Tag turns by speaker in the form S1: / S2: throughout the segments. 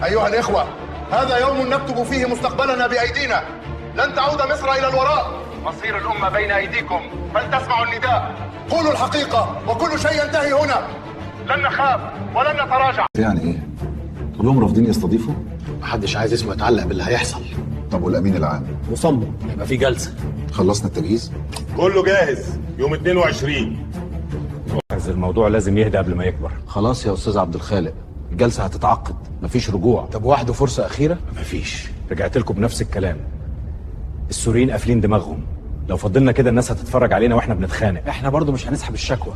S1: أيها الإخوة، هذا يوم نكتب فيه مستقبلنا بأيدينا. لن تعود مصر إلى الوراء، مصير الأمة بين أيديكم، فلتسمعوا النداء. قولوا الحقيقة وكل شيء ينتهي هنا. لن نخاف ولن نتراجع.
S2: يعني إيه؟ كلهم رافضين يستضيفوا؟
S3: محدش عايز اسمه يتعلق باللي هيحصل.
S2: طب والأمين العام؟
S3: مصمم يبقى في جلسة.
S2: خلصنا التجهيز؟
S4: كله جاهز يوم 22.
S5: الموضوع لازم يهدى قبل ما يكبر.
S3: خلاص يا أستاذ عبد الخالق، الجلسة هتتعقد، مفيش رجوع. طب وحده فرصة أخيرة؟
S5: مفيش. رجعت لكم بنفس الكلام. السوريين قافلين دماغهم، لو فضلنا كده الناس هتتفرج علينا واحنا بنتخانق.
S3: احنا برضو مش هنسحب الشكوى.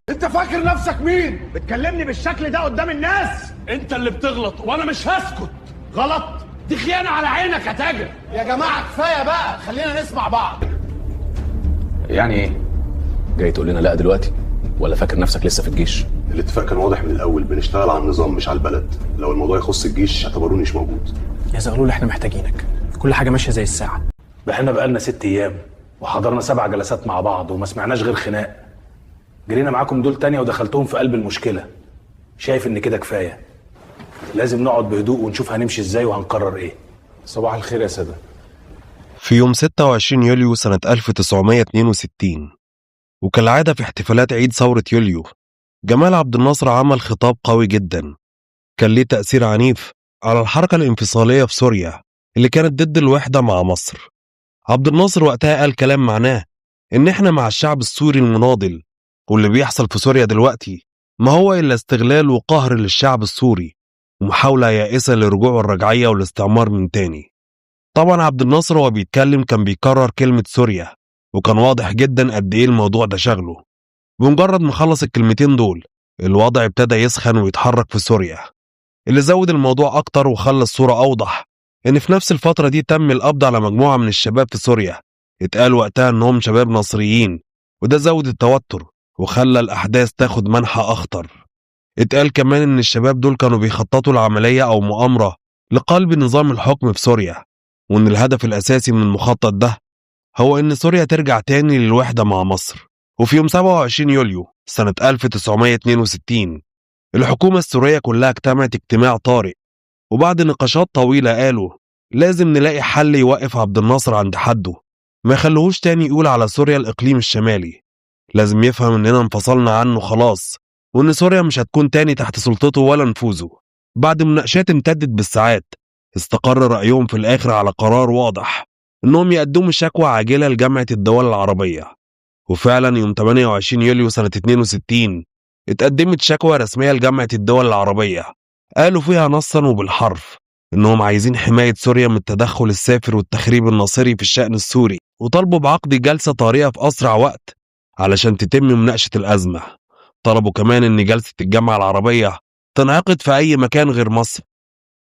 S1: أنت فاكر نفسك مين؟ بتكلمني بالشكل ده قدام الناس؟
S6: انت اللي بتغلط وانا مش هسكت. غلط؟ دي خيانة على عينك يا تاجر.
S1: يا جماعة كفاية بقى، خلينا نسمع بعض.
S5: يعني ايه؟ جاي تقول لنا لا دلوقتي؟ ولا فاكر نفسك لسه في الجيش؟
S4: الاتفاق كان واضح من الاول، بنشتغل على النظام مش على البلد. لو الموضوع يخص الجيش اعتبروني مش موجود.
S3: يا زغلول احنا محتاجينك، كل حاجة ماشية زي الساعة.
S6: احنا بقالنا 6 ايام وحضرنا 7 جلسات مع بعض وما سمعناش غير خناق. جرينا معاكم دول تانية ودخلتهم في قلب المشكلة. شايف ان كده كفاية. لازم نقعد بهدوء ونشوف هنمشي ازاي وهنقرر ايه.
S5: صباح الخير يا سادة.
S7: في يوم 26 يوليو سنة 1962، وكالعادة في احتفالات عيد ثورة يوليو، جمال عبد الناصر عمل خطاب قوي جدا كان ليه تأثير عنيف على الحركة الانفصالية في سوريا اللي كانت ضد الوحدة مع مصر. عبد الناصر وقتها قال كلام معناه إن إحنا مع الشعب السوري المناضل، واللي بيحصل في سوريا دلوقتي ما هو إلا استغلال وقهر للشعب السوري ومحاولة يائسة لرجوع الرجعية والاستعمار من تاني. طبعا عبد الناصر وهو بيتكلم كان بيكرر كلمة سوريا، وكان واضح جدا قد ايه الموضوع ده شغله. بمجرد ما خلص الكلمتين دول الوضع ابتدى يسخن ويتحرك في سوريا. اللي زود الموضوع اكتر وخلى الصورة اوضح ان في نفس الفترة دي تم القبض على مجموعة من الشباب في سوريا، اتقال وقتها انهم شباب نصريين، وده زود التوتر وخلى الاحداث تاخد منحى اخطر. اتقال كمان ان الشباب دول كانوا بيخططوا لعملية او مؤامرة لقلب نظام الحكم في سوريا، وان الهدف الاساسي من المخطط ده هو ان سوريا ترجع تاني للوحدة مع مصر. وفي يوم 27 يوليو سنة 1962 الحكومة السورية كلها اجتمعت اجتماع طارئ، وبعد نقاشات طويلة قالوا لازم نلاقي حل يوقف عبد الناصر عند حده، ما يخلوهوش تاني يقول على سوريا الإقليم الشمالي. لازم يفهم اننا انفصلنا عنه خلاص، وان سوريا مش هتكون تاني تحت سلطته ولا نفوذه. بعد مناقشات امتدت بالساعات استقر رأيهم في الآخر على قرار واضح انهم يقدموا شكوى عاجلة لجامعة الدول العربية. وفعلا يوم 28 يوليو سنة 62 اتقدمت شكوى رسمية لجامعة الدول العربية، قالوا فيها نصا وبالحرف انهم عايزين حماية سوريا من التدخل السافر والتخريب الناصري في الشأن السوري، وطلبوا بعقد جلسة طارئة في أسرع وقت علشان تتم مناقشة الأزمة. طلبوا كمان ان جلسة الجامعة العربية تنعقد في أي مكان غير مصر.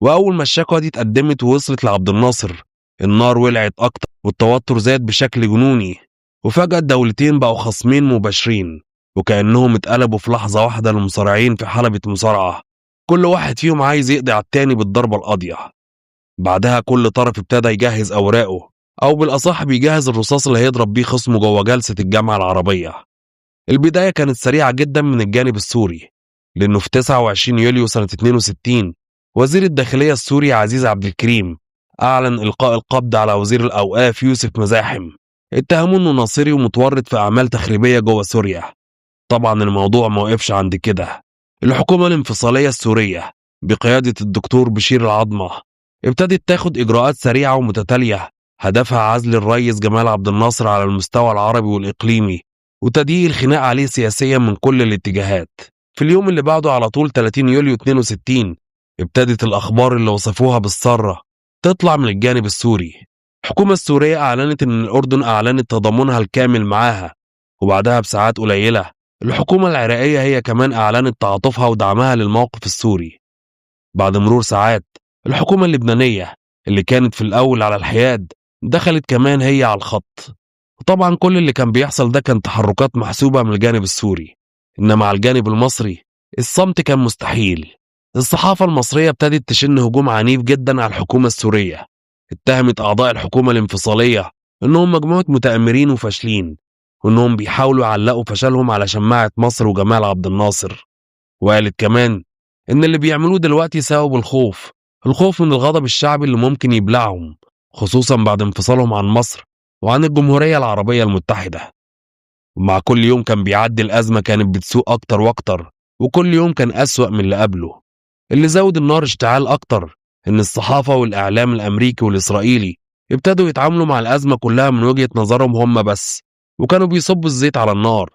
S7: وأول ما الشكوى دي اتقدمت ووصلت لعبد الناصر النار ولعت أكتر والتوتر زاد بشكل جنوني، وفجأة الدولتين بقوا خصمين مباشرين وكأنهم اتقلبوا في لحظة واحدة لمصارعين في حلبة مصارعة، كل واحد فيهم عايز يقضي على التاني بالضربة القاضية. بعدها كل طرف ابتدى يجهز أوراقه، أو بالأصح بيجهز الرصاص اللي هيضرب بيه خصمه جوه جلسة الجامعة العربية. البداية كانت سريعة جدا من الجانب السوري، لأنه في 29 يوليو سنة 62 وزير الداخلية السوري عزيز عبد الكريم أعلن إلقاء القبض على وزير الأوقاف يوسف مزاحم، اتهموا إنه ناصري ومتورط في أعمال تخريبية جوه سوريا. طبعا الموضوع ما وقفش عند كده. الحكومة الانفصالية السورية بقيادة الدكتور بشير العظمة ابتدت تاخد إجراءات سريعة ومتتالية هدفها عزل الرئيس جمال عبد الناصر على المستوى العربي والإقليمي وتضييق الخناق عليه سياسيا من كل الاتجاهات. في اليوم اللي بعده على طول 30 يوليو 62 ابتدت الأخبار اللي وصفوها بالسارة تطلع من الجانب السوري. الحكومة السورية أعلنت أن الأردن أعلنت تضامنها الكامل معاها، وبعدها بساعات قليلة الحكومة العراقية هي كمان أعلنت تعاطفها ودعمها للموقف السوري. بعد مرور ساعات الحكومة اللبنانية اللي كانت في الأول على الحياد دخلت كمان هي على الخط. وطبعا كل اللي كان بيحصل ده كان تحركات محسوبة من الجانب السوري، إنما على الجانب المصري الصمت كان مستحيل. الصحافة المصرية ابتدت تشن هجوم عنيف جدا على الحكومة السورية، اتهمت أعضاء الحكومة الانفصالية إنهم مجموعة متآمرين وفاشلين، وإنهم بيحاولوا يعلقوا فشلهم على شماعة مصر وجمال عبد الناصر. وقالت كمان إن اللي بيعملوه دلوقتي سبب الخوف الخوف من الغضب الشعبي اللي ممكن يبلعهم، خصوصا بعد انفصالهم عن مصر وعن الجمهورية العربية المتحدة. ومع كل يوم كان بيعدي الأزمة كانت بتسوء أكتر وأكتر، وكل يوم كان أسوأ من اللي قبله. اللي زود النار اشتعال أكتر إن الصحافة والإعلام الأمريكي والإسرائيلي ابتدوا يتعاملوا مع الأزمة كلها من وجهة نظرهم هم بس، وكانوا بيصبوا الزيت على النار.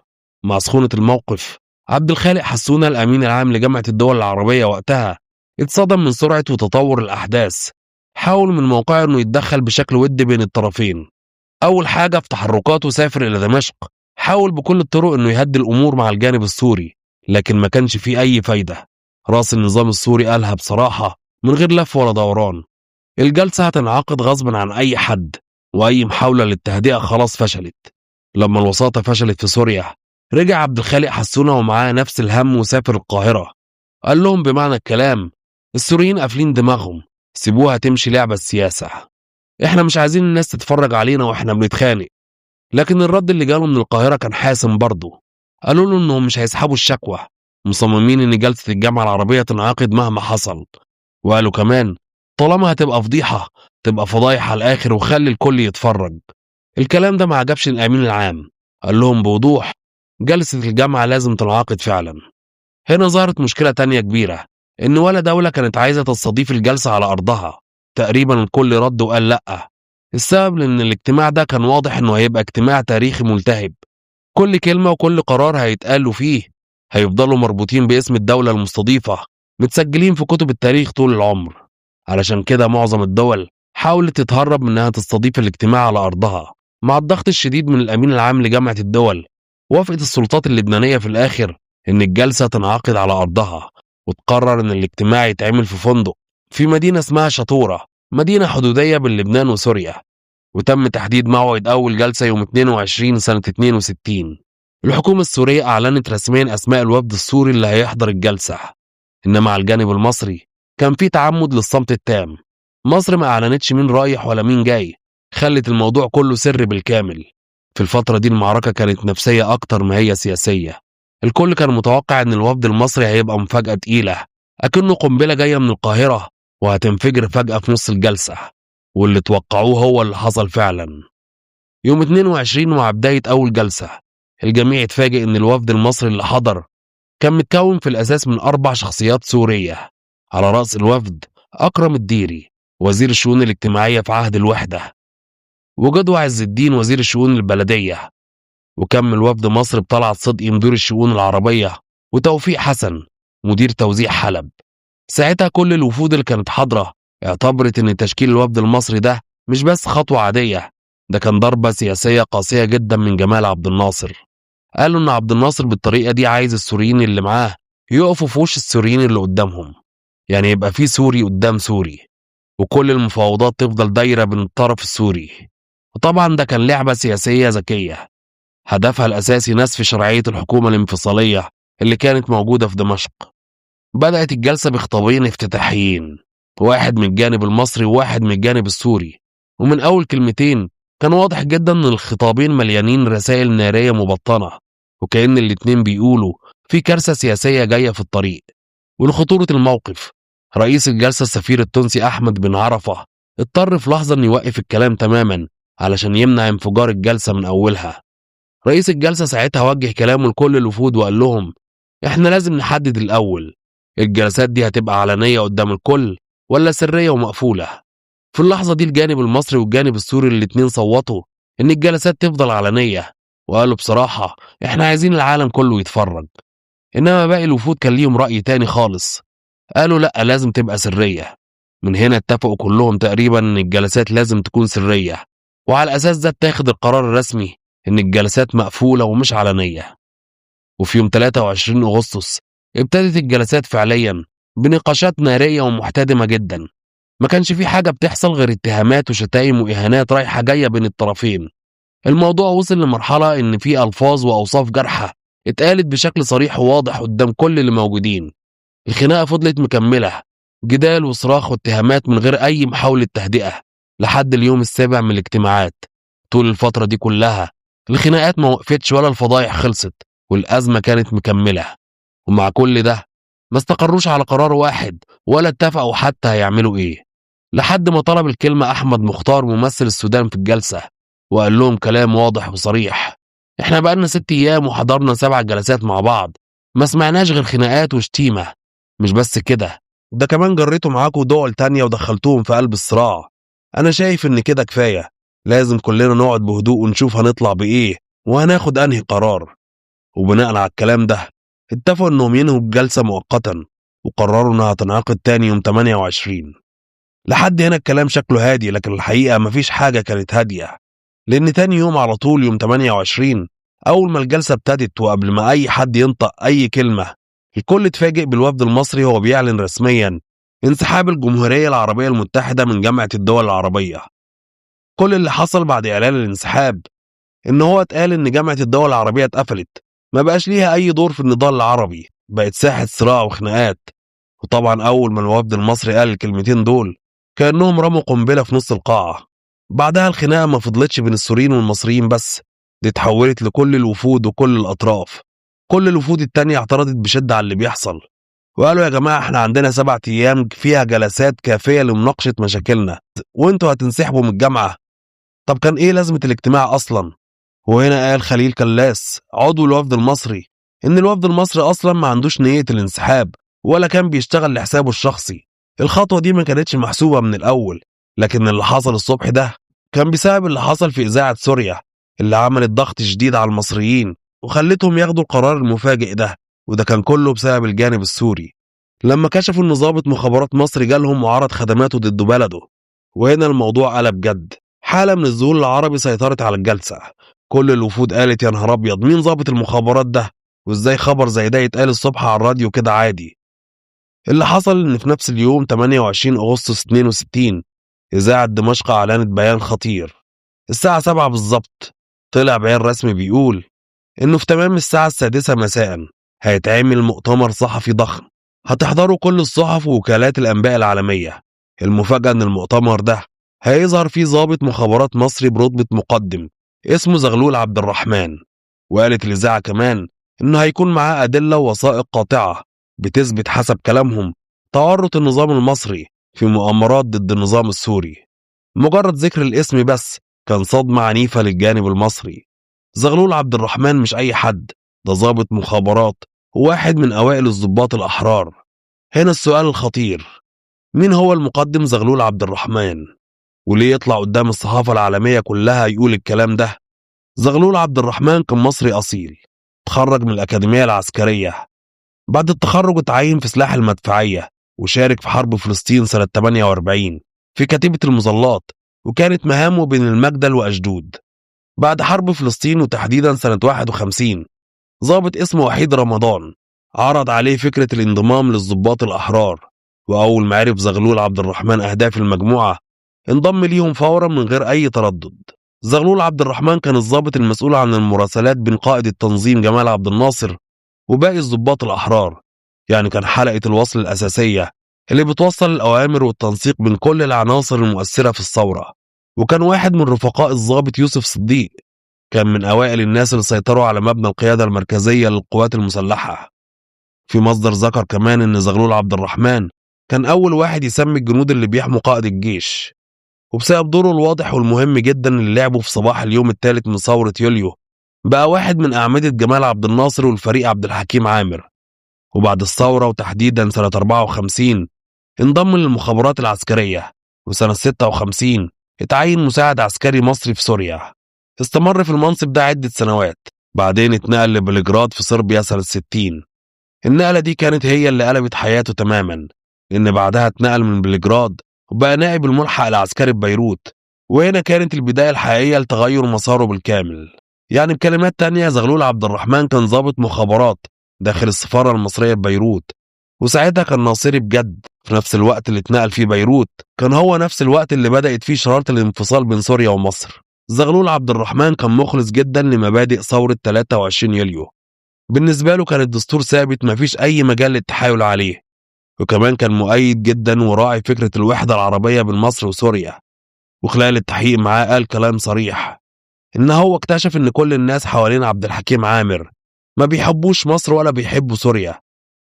S7: مع سخونة الموقف، عبد الخالق حسونة الأمين العام لجامعة الدول العربية وقتها اتصدم من سرعة وتطور الأحداث. حاول من موقعه إنه يتدخل بشكل ودي بين الطرفين. أول حاجة في تحركاته سافر إلى دمشق، حاول بكل الطرق إنه يهدي الأمور مع الجانب السوري، لكن ما كانش فيه أي فايدة. راس النظام السوري قالها بصراحة من غير لف ولا دوران: الجلسة هتنعقد غصبا عن أي حد، وأي محاولة للتهدئة خلاص فشلت. لما الوساطة فشلت في سوريا، رجع عبد الخالق حسونة ومعاه نفس الهم وسافر القاهرة. قال لهم بمعنى الكلام: السوريين قافلين دماغهم، سيبوها تمشي لعبة السياسة، احنا مش عايزين الناس تتفرج علينا واحنا بنتخانق. لكن الرد اللي جاله من القاهرة كان حاسم برضه. قالوا له انهم مش هيسحبوا الشكوى، مصممين ان جلسة الجامعة العربية تنعقد مهما حصل. وقالوا كمان: طالما هتبقى فضيحة تبقى فضايح على الآخر وخلي الكل يتفرج. الكلام ده ما عجبش الأمين العام، قال لهم بوضوح: جلسة الجامعة لازم تنعقد فعلا. هنا ظهرت مشكلة تانية كبيرة، إن ولا دولة كانت عايزة تستضيف الجلسة على أرضها. تقريبا الكل رد وقال لأ. السبب لأن الاجتماع ده كان واضح إنه هيبقى اجتماع تاريخي ملتهب. كل كلمة وكل قرار هيتقالوا فيه هيفضلوا مربوطين باسم الدولة المستضيفة، متسجلين في كتب التاريخ طول العمر. علشان كده معظم الدول حاولت تتهرب من إنها تستضيف الاجتماع على أرضها. مع الضغط الشديد من الأمين العام لجامعة الدول، وافقت السلطات اللبنانية في الآخر إن الجلسة تنعقد على أرضها، وتقرر إن الاجتماع يتعمل في فندق في مدينة اسمها شطورة، مدينة حدودية بين لبنان وسوريا. وتم تحديد موعد أول جلسة يوم 22 سنة 62. الحكومة السورية أعلنت رسميا أسماء الوفد السوري اللي هيحضر الجلسة. إنما على الجانب المصري كان في تعمد للصمت التام. مصر ما أعلنتش مين رايح ولا مين جاي، خلت الموضوع كله سر بالكامل. في الفترة دي المعركة كانت نفسية أكتر ما هي سياسية. الكل كان متوقع إن الوفد المصري هيبقى مفاجأة تقيلة، أكنه قنبلة جاية من القاهرة وهتنفجر فجأة في نص الجلسة. واللي توقعوه هو اللي حصل فعلا. يوم 22 مع بداية أول جلسة، الجميع اتفاجئ إن الوفد المصري اللي حضر كان متكون في الأساس من 4 شخصيات سورية. على رأس الوفد أكرم الديري، وزير الشؤون الاجتماعية في عهد الوحدة، وجدوى عز الدين وزير الشؤون البلدية. وكمل وفد مصر بطلعت صدقي مدير الشؤون العربية، وتوفيق حسن مدير توزيع حلب. ساعتها كل الوفود اللي كانت حاضرة اعتبرت ان تشكيل الوفد المصري ده مش بس خطوة عادية، ده كان ضربة سياسية قاسية جدا من جمال عبد الناصر. قالوا ان عبد الناصر بالطريقة دي عايز السوريين اللي معاه يقفوا في وش السوريين اللي قدامهم، يعني يبقى في سوري قدام سوري، وكل المفاوضات تفضل دايرة بين الطرف السوري. وطبعا ده كان لعبة سياسية ذكية، هدفها الأساسي نسف شرعية الحكومة الانفصالية اللي كانت موجودة في دمشق. بدأت الجلسة بخطابين افتتاحيين، واحد من الجانب المصري وواحد من الجانب السوري. ومن أول كلمتين كان واضح جدا إن الخطابين مليانين رسائل نارية مبطنة، وكأن الاتنين بيقولوا في كارثة سياسية جاية في الطريق. ولخطورة الموقف، رئيس الجلسة السفير التونسي أحمد بن عرفة اضطر في لحظة إنه يوقف الكلام تماما علشان يمنع انفجار الجلسة من أولها. رئيس الجلسة ساعتها وجه كلامه لكل الوفود وقال لهم: إحنا لازم نحدد الأول، الجلسات دي هتبقى علنية قدام الكل ولا سرية ومقفولة؟ في اللحظة دي الجانب المصري والجانب السوري الاتنين صوتوا إن الجلسات تفضل علنية، وقالوا بصراحة إحنا عايزين العالم كله يتفرج. إنما باقي الوفود كان ليهم رأي تاني خالص، قالوا لأ لازم تبقى سرية. من هنا اتفقوا كلهم تقريبا إن الجلسات لازم تكون سرية، وعلى الأساس ده اتاخد القرار الرسمي إن الجلسات مقفولة ومش علنية. وفي يوم 23 أغسطس ابتدت الجلسات فعليا بنقاشات نارية ومحتدمة جدا. ما كانش في حاجة بتحصل غير اتهامات وشتايم وإهانات رايحة جاية بين الطرفين. الموضوع وصل لمرحلة إن في ألفاظ وأوصاف جارحة اتقالت بشكل صريح وواضح قدام كل اللي موجودين. الخناقة فضلت مكملة، جدال وصراخ واتهامات من غير أي محاولة تهدئة لحد اليوم السابع من الاجتماعات. طول الفترة دي كلها الخناقات ما وقفتش ولا الفضايح خلصت، والأزمة كانت مكملة. ومع كل ده ما استقروش على قرار واحد ولا اتفقوا حتى هيعملوا ايه، لحد ما طلب الكلمة أحمد مختار ممثل السودان في الجلسة، وقال لهم كلام واضح وصريح: احنا بقالنا 6 أيام وحضرنا 7 جلسات مع بعض، ما سمعناش غير خناقات وشتيمة. مش بس كده، ده كمان جريتوا معاكم دول تانية ودخلتوهم في قلب الصراع. أنا شايف إن كده كفاية، لازم كلنا نقعد بهدوء ونشوف هنطلع بإيه وهناخد أنهي قرار. وبناء على الكلام ده اتفقوا إنهم ينهوا الجلسة مؤقتا، وقرروا إنها تنعقد تاني يوم 28. لحد هنا الكلام شكله هادي، لكن الحقيقة مفيش حاجة كانت هادية، لأن تاني يوم على طول يوم 28 أول ما الجلسة ابتدت وقبل ما أي حد ينطق أي كلمة، الكل اتفاجئ بالوفد المصري هو بيعلن رسميا انسحاب الجمهورية العربية المتحدة من جامعة الدول العربية. كل اللي حصل بعد إعلان الانسحاب إن هو اتقال إن جامعة الدول العربية اتقفلت، ما بقاش ليها أي دور في النضال العربي، بقت ساحة صراع وخناقات. وطبعا أول ما الوفد المصري قال الكلمتين دول كأنهم رموا قنبلة في نص القاعة. بعدها الخناقة ما فضلتش بين السوريين والمصريين بس، دي اتحولت لكل الوفود وكل الأطراف. كل الوفود التانية اعترضت بشدة على اللي بيحصل، وقالوا يا جماعة احنا عندنا 7 أيام فيها جلسات كافية لمناقشة مشاكلنا، وانتوا هتنسحبوا من الجامعة؟ طب كان ايه لازمة الاجتماع أصلا؟ وهنا قال خليل كلاس عضو الوفد المصري إن الوفد المصري أصلا ما عندوش نية الانسحاب ولا كان بيشتغل لحسابه الشخصي. الخطوة دي ما كانتش محسوبة من الأول، لكن اللي حصل الصبح ده كان بسبب اللي حصل في إذاعة سوريا اللي عملت ضغط شديد على المصريين وخلتهم ياخدوا القرار المفاجئ ده. وده كان كله بسبب الجانب السوري، لما كشفوا إن ضابط مخابرات مصري جالهم وعرض خدماته ضد بلده. وهنا الموضوع قلب جد، حالة من الذهول العربي سيطرت على الجلسة. كل الوفود قالت يا نهار أبيض، مين ضابط المخابرات ده؟ وإزاي خبر زي ده يتقال الصبح على الراديو كده عادي؟ اللي حصل إن في نفس اليوم 28 أغسطس 62 إذاعة دمشق أعلنت بيان خطير. الساعة 7 بالظبط طلع بيان رسمي بيقول إنه في تمام الساعة 6 مساء هيتعمل مؤتمر صحفي ضخم هتحضره كل الصحف ووكالات الأنباء العالمية. المفاجأة إن المؤتمر ده هيظهر فيه ضابط مخابرات مصري برتبة مقدم اسمه زغلول عبد الرحمن. وقالت الإذاعة كمان إنه هيكون معاه أدلة ووثائق قاطعة بتثبت حسب كلامهم تورط النظام المصري في مؤامرات ضد النظام السوري. مجرد ذكر الاسم بس كان صدمة عنيفة للجانب المصري. زغلول عبد الرحمن مش أي حد، ده ضابط مخابرات وواحد من أوائل الضباط الأحرار. هنا السؤال الخطير، مين هو المقدم زغلول عبد الرحمن؟ وليه يطلع قدام الصحافة العالمية كلها يقول الكلام ده؟ زغلول عبد الرحمن كان مصري أصيل، تخرج من الأكاديمية العسكرية. بعد التخرج اتعين في سلاح المدفعية وشارك في حرب فلسطين سنة 48 في كتيبة المظلات، وكانت مهامه بين المجدل وأشدود. بعد حرب فلسطين وتحديدا سنة 51 ضابط اسمه وحيد رمضان عرض عليه فكرة الانضمام للضباط الأحرار، وأول ما عرف زغلول عبد الرحمن أهداف المجموعة انضم ليهم فورا من غير أي تردد. زغلول عبد الرحمن كان الضابط المسؤول عن المراسلات بين قائد التنظيم جمال عبد الناصر وباقي الضباط الأحرار، يعني كان حلقة الوصل الأساسية اللي بتوصل الأوامر والتنسيق بين كل العناصر المؤثرة في الثورة. وكان واحد من رفقاء الضابط يوسف صديق، كان من أوائل الناس اللي سيطروا على مبنى القيادة المركزية للقوات المسلحة. في مصدر ذكر كمان إن زغلول عبد الرحمن كان أول واحد يسمي الجنود اللي بيحموا قائد الجيش، وبسبب دوره الواضح والمهم جدا اللي لعبه في صباح اليوم الثالث من ثورة يوليو بقى واحد من أعمدة جمال عبد الناصر والفريق عبد الحكيم عامر. وبعد الثورة وتحديدا سنة 54 انضم للمخابرات العسكرية، وسنة 56 اتعين مساعد عسكري مصري في سوريا. استمر في المنصب ده عدة سنوات، بعدين اتنقل لبلجراد في صربيا سنة 60. النقلة دي كانت هي اللي قلبت حياته تماما، لأن بعدها اتنقل من بلجراد وبقى نائب الملحق العسكري ببيروت. وهنا كانت البداية الحقيقية لتغير مساره بالكامل. يعني بكلمات تانية زغلول عبد الرحمن كان ضابط مخابرات داخل السفارة المصرية ببيروت، وساعتها كان ناصري بجد. في نفس الوقت اللي اتنقل فيه بيروت كان هو نفس الوقت اللي بدأت فيه شرارة الانفصال بين سوريا ومصر. زغلول عبد الرحمن كان مخلص جدا لمبادئ ثورة 23 يوليو. بالنسبة له كان الدستور ثابت مفيش أي مجال للتحايل عليه، وكمان كان مؤيد جدا وراعي فكرة الوحدة العربية بين مصر وسوريا. وخلال التحقيق معاه قال كلام صريح إن هو اكتشف إن كل الناس حوالين عبد الحكيم عامر ما بيحبوش مصر ولا بيحبوا سوريا،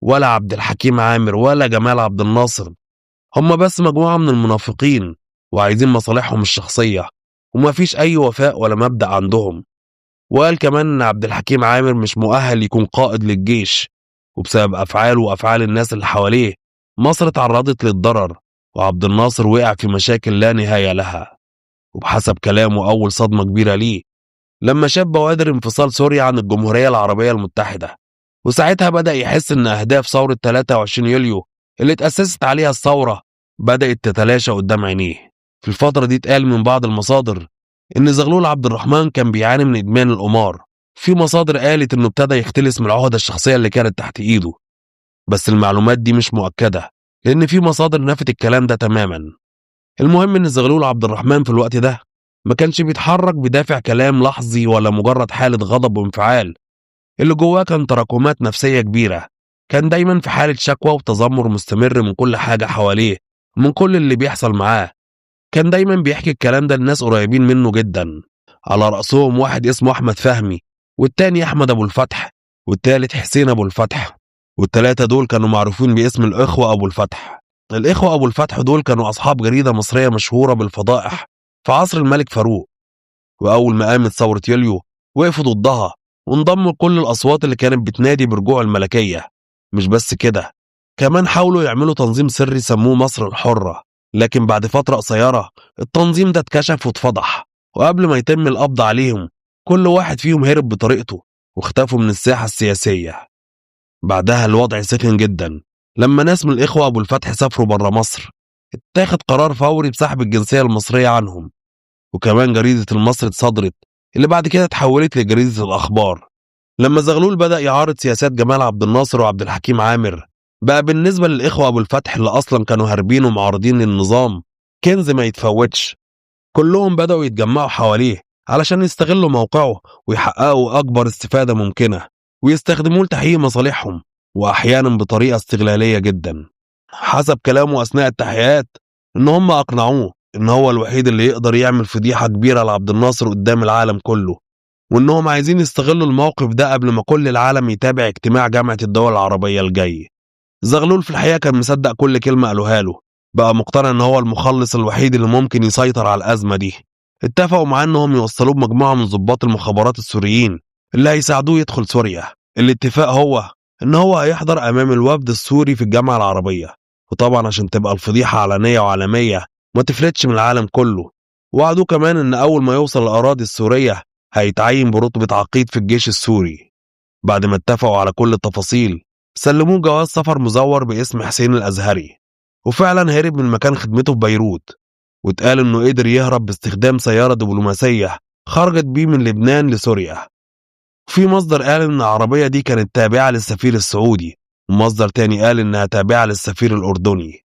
S7: ولا عبد الحكيم عامر ولا جمال عبد الناصر، هم بس مجموعة من المنافقين وعايزين مصالحهم الشخصية، ومفيش أي وفاء ولا مبدأ عندهم. وقال كمان إن عبد الحكيم عامر مش مؤهل يكون قائد للجيش، وبسبب أفعاله وأفعال الناس اللي حواليه مصر اتعرضت للضرر، وعبد الناصر وقع في مشاكل لا نهاية لها. وبحسب كلامه أول صدمة كبيرة ليه لما شاف بوادر انفصال سوريا عن الجمهورية العربية المتحدة، وساعتها بدأ يحس إن أهداف ثورة 23 يوليو اللي اتأسست عليها الثورة بدأت تتلاشى قدام عينيه. في الفترة دي اتقال من بعض المصادر إن زغلول عبد الرحمن كان بيعاني من إدمان القمار، في مصادر قالت إنه ابتدى يختلس من العهدة الشخصية اللي كانت تحت إيده، بس المعلومات دي مش مؤكدة لأن في مصادر نفت الكلام ده تماما. المهم إن زغلول عبد الرحمن في الوقت ده ما كانش بيتحرك بدافع كلام لحظي ولا مجرد حالة غضب وانفعال، اللي جواه كان تراكمات نفسية كبيرة، كان دايما في حالة شكوى وتذمر مستمر من كل حاجة حواليه، من كل اللي بيحصل معاه. كان دايما بيحكي الكلام ده لناس قريبين منه جدا، على رأسهم واحد اسمه أحمد فهمي، والتاني أحمد أبو الفتح، والتالت حسين أبو الفتح، والتلاتة دول كانوا معروفين باسم الإخوة أبو الفتح. الإخوة أبو الفتح دول كانوا أصحاب جريدة مصرية مشهورة بالفضائح في عصر الملك فاروق، وأول ما قامت ثورة يوليو وقفوا ضدها وانضموا لكل الأصوات اللي كانت بتنادي برجوع الملكية. مش بس كده، كمان حاولوا يعملوا تنظيم سري سموه مصر الحرة، لكن بعد فترة قصيرة التنظيم ده اتكشف واتفضح، وقبل ما يتم القبض عليهم كل واحد فيهم هرب بطريقته واختفوا من الساحة السياسية. بعدها الوضع سخن جدا لما ناس من الإخوة أبو الفتح سافروا برا مصر، اتاخد قرار فوري بسحب الجنسية المصرية عنهم، وكمان جريدة المصري اتصدرت اللي بعد كده اتحولت لجريدة الأخبار. لما زغلول بدأ يعارض سياسات جمال عبد الناصر وعبد الحكيم عامر، بقى بالنسبة للإخوة أبو الفتح اللي أصلا كانوا هاربين ومعارضين للنظام كنز ما يتفوتش. كلهم بدأوا يتجمعوا حواليه علشان يستغلوا موقعه ويحققوا أكبر استفادة ممكنة ويستخدموه لتحقيق مصالحهم، وأحيانا بطريقة استغلالية جدا. حسب كلامه أثناء التحقيقات إن هم أقنعوه إن هو الوحيد اللي يقدر يعمل فضيحة كبيرة لعبد الناصر قدام العالم كله، وإنهم عايزين يستغلوا الموقف ده قبل ما كل العالم يتابع اجتماع جامعة الدول العربية الجاي. زغلول في الحقيقة كان مصدق كل كلمة قالوها له، بقى مقتنع إن هو المخلص الوحيد اللي ممكن يسيطر على الأزمة دي. اتفقوا معاه إنهم يوصلوه بمجموعة من ضباط المخابرات السوريين اللي هيساعدوه يدخل سوريا. الاتفاق هو إن هو هيحضر أمام الوفد السوري في الجامعة العربية، وطبعا عشان تبقى الفضيحة علنية وعالمية ما تفلتش من العالم كله. وعدوه كمان إن أول ما يوصل الأراضي السورية هيتعين برتبة عقيد في الجيش السوري. بعد ما اتفقوا على كل التفاصيل سلموه جواز سفر مزور باسم حسين الأزهري، وفعلا هرب من مكان خدمته في بيروت، واتقال إنه قدر يهرب باستخدام سيارة دبلوماسية خرجت بيه من لبنان لسوريا. في مصدر قال إن العربية دي كانت تابعة للسفير السعودي، ومصدر تاني قال إنها تابعة للسفير الأردني.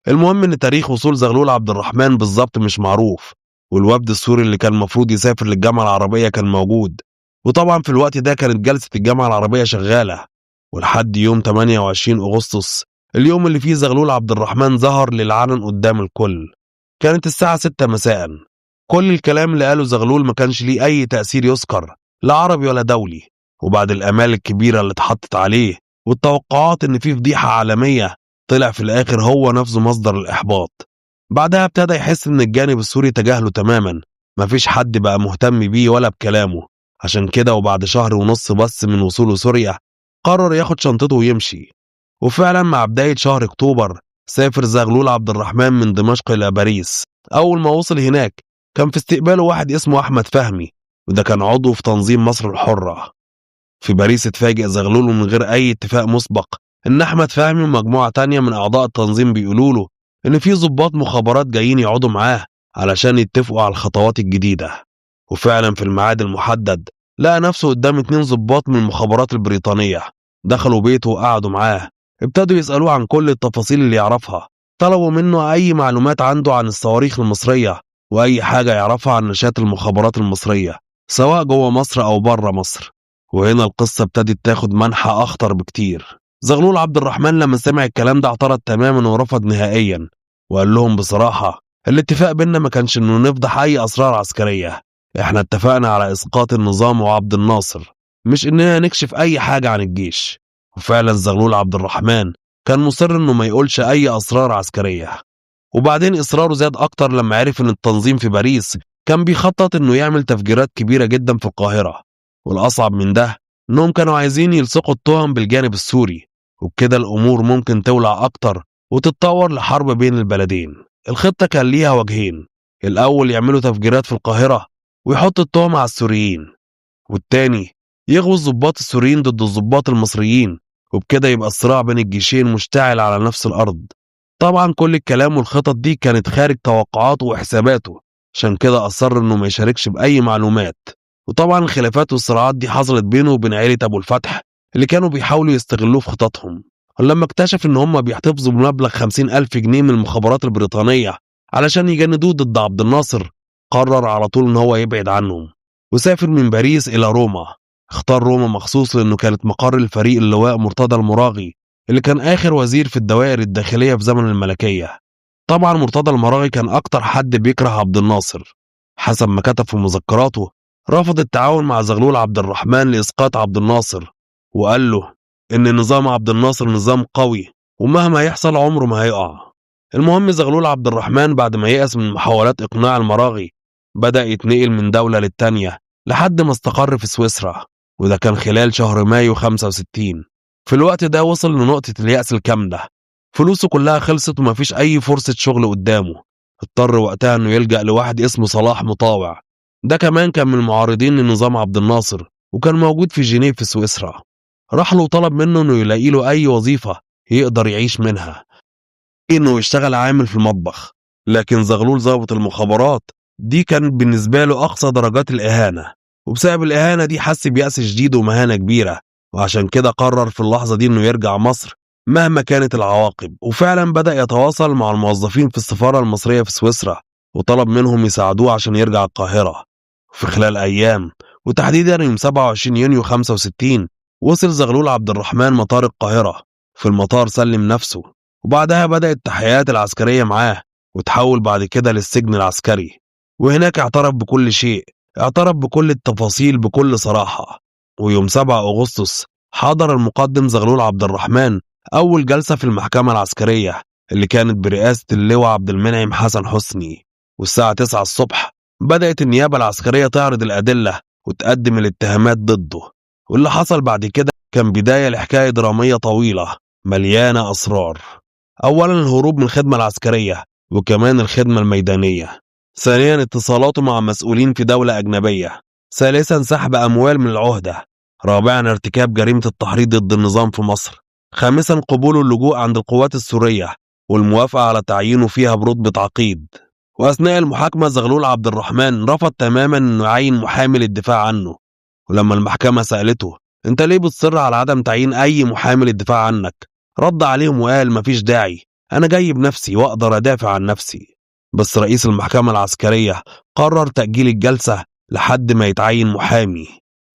S7: المهم إن تاريخ وصول زغلول عبد الرحمن بالظبط مش معروف، والوفد السوري اللي كان المفروض يسافر للجامعة العربية كان موجود، وطبعا في الوقت ده كانت جلسة الجامعة العربية شغالة. ولحد يوم 28 أغسطس، اليوم اللي فيه زغلول عبد الرحمن ظهر للعلن قدام الكل، كانت الساعة 6 مساء. كل الكلام اللي قاله زغلول ما كانش ليه أي تأثير يذكر، لا عربي ولا دولي. وبعد الآمال الكبيرة اللي اتحطت عليه والتوقعات إن فيه فضيحة عالمية، طلع في الآخر هو نفسه مصدر الإحباط. بعدها ابتدى يحس إن الجانب السوري تجاهله تماما، مفيش حد بقى مهتم بيه ولا بكلامه. عشان كده وبعد شهر ونص بس من وصوله سوريا قرر ياخد شنطته ويمشي. وفعلا مع بداية شهر أكتوبر سافر زغلول عبد الرحمن من دمشق إلى باريس. أول ما وصل هناك كان في استقباله واحد اسمه أحمد فهمي، وده كان عضو في تنظيم مصر الحرة. في باريس اتفاجئ زغلول من غير أي اتفاق مسبق إن أحمد فهمي ومجموعة تانية من أعضاء التنظيم بيقولوا له إن في ضباط مخابرات جايين يقعدوا معاه علشان يتفقوا على الخطوات الجديدة. وفعلا في الميعاد المحدد لقى نفسه قدام 2 ضباط من المخابرات البريطانية، دخلوا بيته وقعدوا معاه، ابتدوا يسألوه عن كل التفاصيل اللي يعرفها، طلبوا منه أي معلومات عنده عن الصواريخ المصرية وأي حاجة يعرفها عن نشاط المخابرات المصرية سواء جوه مصر أو بره مصر. وهنا القصة ابتدت تاخد منحى أخطر بكتير. زغلول عبد الرحمن لما سمع الكلام ده اعترض تماما ورفض نهائيا، وقال لهم بصراحة الاتفاق بيننا ما كانش إنه نفضح أي أسرار عسكرية، احنا اتفقنا على إسقاط النظام وعبد الناصر، مش إننا نكشف أي حاجة عن الجيش. وفعلا زغلول عبد الرحمن كان مصر انه ما يقولش اي اسرار عسكرية. وبعدين اصراره زاد اكتر لما عرف ان التنظيم في باريس كان بيخطط انه يعمل تفجيرات كبيرة جدا في القاهرة، والاصعب من ده انهم كانوا عايزين يلصقوا التهم بالجانب السوري، وبكده الامور ممكن تولع اكتر وتتطور لحرب بين البلدين. الخطة كان ليها وجهين، الاول يعملوا تفجيرات في القاهرة ويحطوا التهم على السوريين، والتاني يغووا الضباط السوريين ضد الضباط المصريين، وبكده يبقى الصراع بين الجيشين مشتعل على نفس الارض. طبعا كل الكلام والخطط دي كانت خارج توقعاته وحساباته، عشان كده اصر انه ما يشاركش باي معلومات. وطبعا الخلافات والصراعات دي حصلت بينه وبين عيلة ابو الفتح اللي كانوا بيحاولوا يستغلوه في خططهم. ولما اكتشف ان هم بيحتفظوا بمبلغ 50,000 جنيه من المخابرات البريطانية علشان يجندوه ضد عبد الناصر، قرر على طول ان هو يبعد عنهم وسافر من باريس الى روما. اختار روما مخصوص لانه كانت مقر الفريق اللواء مرتضى المراغي اللي كان اخر وزير في الدوائر الداخلية في زمن الملكية. طبعا مرتضى المراغي كان اكتر حد بيكره عبد الناصر. حسب ما كتب في مذكراته رفض التعاون مع زغلول عبد الرحمن لإسقاط عبد الناصر، وقال له إن نظام عبد الناصر نظام قوي ومهما يحصل عمره ما هيقع. المهم زغلول عبد الرحمن بعد ما يأس من محاولات إقناع المراغي بدأ يتنقل من دولة للتانية لحد ما استقر في سويسرا، وده كان خلال شهر مايو 65. في الوقت ده وصل لنقطة اليأس الكاملة، فلوسه كلها خلصت ومفيش أي فرصة شغل قدامه. اضطر وقتها إنه يلجأ لواحد اسمه صلاح مطاوع، ده كمان كان من المعارضين لنظام عبد الناصر وكان موجود في جنيف في سويسرا. راح له وطلب منه انه يلاقي له اي وظيفة يقدر يعيش منها، انه يشتغل عامل في المطبخ. لكن زغلول ضابط المخابرات دي كان بالنسبة له اقصى درجات الاهانة، وبسبب الاهانة دي حس بيأس شديد ومهانة كبيرة، وعشان كده قرر في اللحظة دي انه يرجع مصر مهما كانت العواقب. وفعلا بدأ يتواصل مع الموظفين في السفارة المصرية في سويسرا وطلب منهم يساعدوه عشان يرجع القاهرة. في خلال أيام وتحديدا يوم 27 يونيو 65 وصل زغلول عبد الرحمن مطار القاهرة. في المطار سلم نفسه، وبعدها بدأت التحقيقات العسكرية معاه، وتحول بعد كده للسجن العسكري، وهناك اعترف بكل شيء، اعترف بكل التفاصيل بكل صراحة. ويوم 7 أغسطس حضر المقدم زغلول عبد الرحمن أول جلسة في المحكمة العسكرية اللي كانت برئاسة اللواء عبد المنعم حسن حسني، والساعة 9 الصبح بدأت النيابة العسكرية تعرض الأدلة وتقدم الاتهامات ضده. واللي حصل بعد كده كان بداية لحكاية درامية طويلة مليانة أسرار. أولا الهروب من الخدمة العسكرية وكمان الخدمة الميدانية، ثانيا اتصالاته مع مسؤولين في دولة أجنبية، ثالثا سحب أموال من العهدة، رابعا ارتكاب جريمة التحريض ضد النظام في مصر، خامسا قبول اللجوء عند القوات السورية والموافقة على تعيينه فيها برتبة عقيد. وأثناء المحاكمة زغلول عبد الرحمن رفض تماما أنه يعين محامي للدفاع عنه، ولما المحكمة سألته أنت ليه بتصر على عدم تعيين أي محامي للدفاع عنك، رد عليهم وقال مفيش داعي، أنا جاي بنفسي وأقدر أدافع عن نفسي. بس رئيس المحكمة العسكرية قرر تأجيل الجلسة لحد ما يتعين محامي،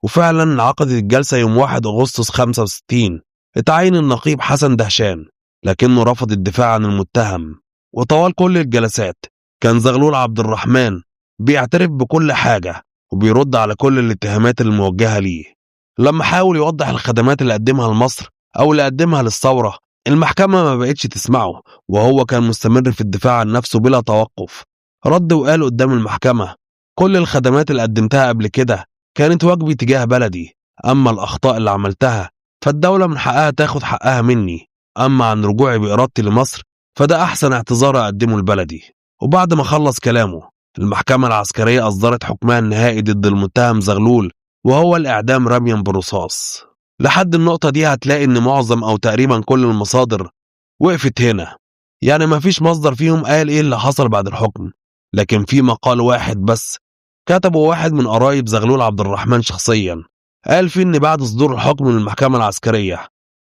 S7: وفعلا عقدت الجلسة يوم 1 أغسطس 65. اتعين النقيب حسن دهشان لكنه رفض الدفاع عن المتهم. وطوال كل الجلسات كان زغلول عبد الرحمن بيعترف بكل حاجة وبيرد على كل الاتهامات الموجهة ليه. لما حاول يوضح الخدمات اللي قدمها لمصر أو اللي قدمها للثورة، المحكمة ما بقتش تسمعه، وهو كان مستمر في الدفاع عن نفسه بلا توقف. رد وقال قدام المحكمة كل الخدمات اللي قدمتها قبل كده كانت واجبي تجاه بلدي، أما الأخطاء اللي عملتها فالدولة من حقها تاخد حقها مني، أما عن رجوعي بإرادتي لمصر فده أحسن اعتذار أقدمه لبلدي. وبعد ما خلص كلامه المحكمة العسكرية أصدرت حكمها النهائي ضد المتهم زغلول، وهو الإعدام رميا بالرصاص. لحد النقطة دي هتلاقي إن معظم أو تقريبا كل المصادر وقفت هنا، يعني مفيش مصدر فيهم قال إيه اللي حصل بعد الحكم، لكن في مقال واحد بس كتبه واحد من قرايب زغلول عبد الرحمن شخصيا، قال فيه إن بعد صدور الحكم من المحكمة العسكرية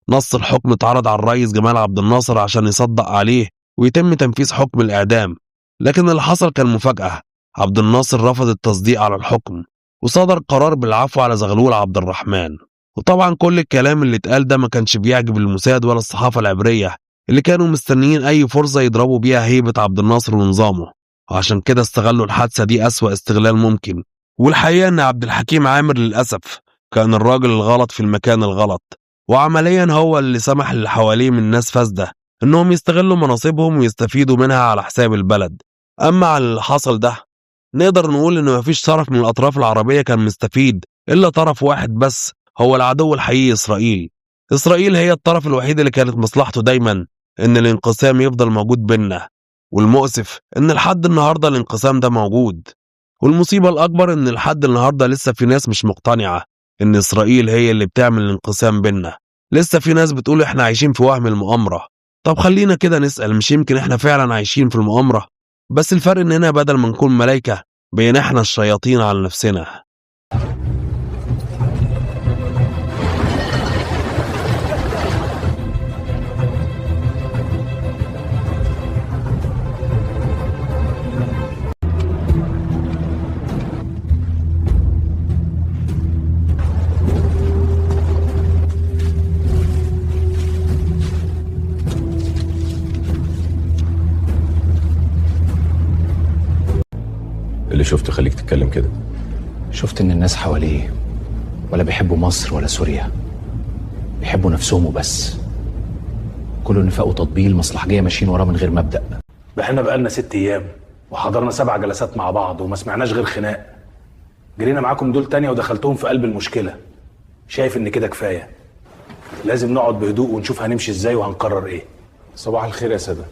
S7: نص الحكم اتعرض على الرئيس جمال عبد الناصر عشان يصدق عليه ويتم تنفيذ حكم الإعدام، لكن اللي حصل كان مفاجأة. عبد الناصر رفض التصديق على الحكم وصدر قرار بالعفو على زغلول عبد الرحمن. وطبعا كل الكلام اللي اتقال ده ما كانش بيعجب الموساد ولا الصحافة العبرية اللي كانوا مستنيين أي فرصة يضربوا بيها هيبة عبد الناصر ونظامه، وعشان كده استغلوا الحادثة دي أسوأ استغلال ممكن. والحقيقة إن عبد الحكيم عامر للأسف كان الراجل الغلط في المكان الغلط، وعمليا هو اللي سمح للي حواليه من ناس فاسدة إنهم يستغلوا مناصبهم ويستفيدوا منها على حساب البلد. أما على اللي حصل ده نقدر نقول إن مفيش طرف من الأطراف العربية كان مستفيد إلا طرف واحد بس، هو العدو الحقيقي إسرائيل. إسرائيل هي الطرف الوحيد اللي كانت مصلحته دايما إن الانقسام يفضل موجود بينا، والمؤسف إن لحد النهاردة الانقسام ده موجود. والمصيبة الأكبر إن لحد النهاردة لسه في ناس مش مقتنعة إن إسرائيل هي اللي بتعمل الانقسام بينا. لسه في ناس بتقول إحنا عايشين في وهم المؤامرة. طب خلينا كده نسأل، مش يمكن إحنا فعلا عايشين في المؤامرة؟ بس الفرق إن هنا بدل ما نكون ملايكة بين إحنا الشياطين على نفسنا.
S5: اللي شفته خليك تتكلم كده.
S3: شفت ان الناس حواليه ولا بيحبوا مصر ولا سوريا، بيحبوا نفسهم وبس. كله نفاق وتطبيل مصلحجيه ماشيين وراه من غير مبدأ.
S6: احنا بقالنا 6 ايام وحضرنا 7 جلسات مع بعض وما سمعناش غير خناق. جرينا معاكم دول تانية ودخلتهم في قلب المشكلة. شايف ان كده كفاية. لازم نقعد بهدوء ونشوف هنمشي ازاي وهنقرر ايه.
S5: صباح الخير يا سادة.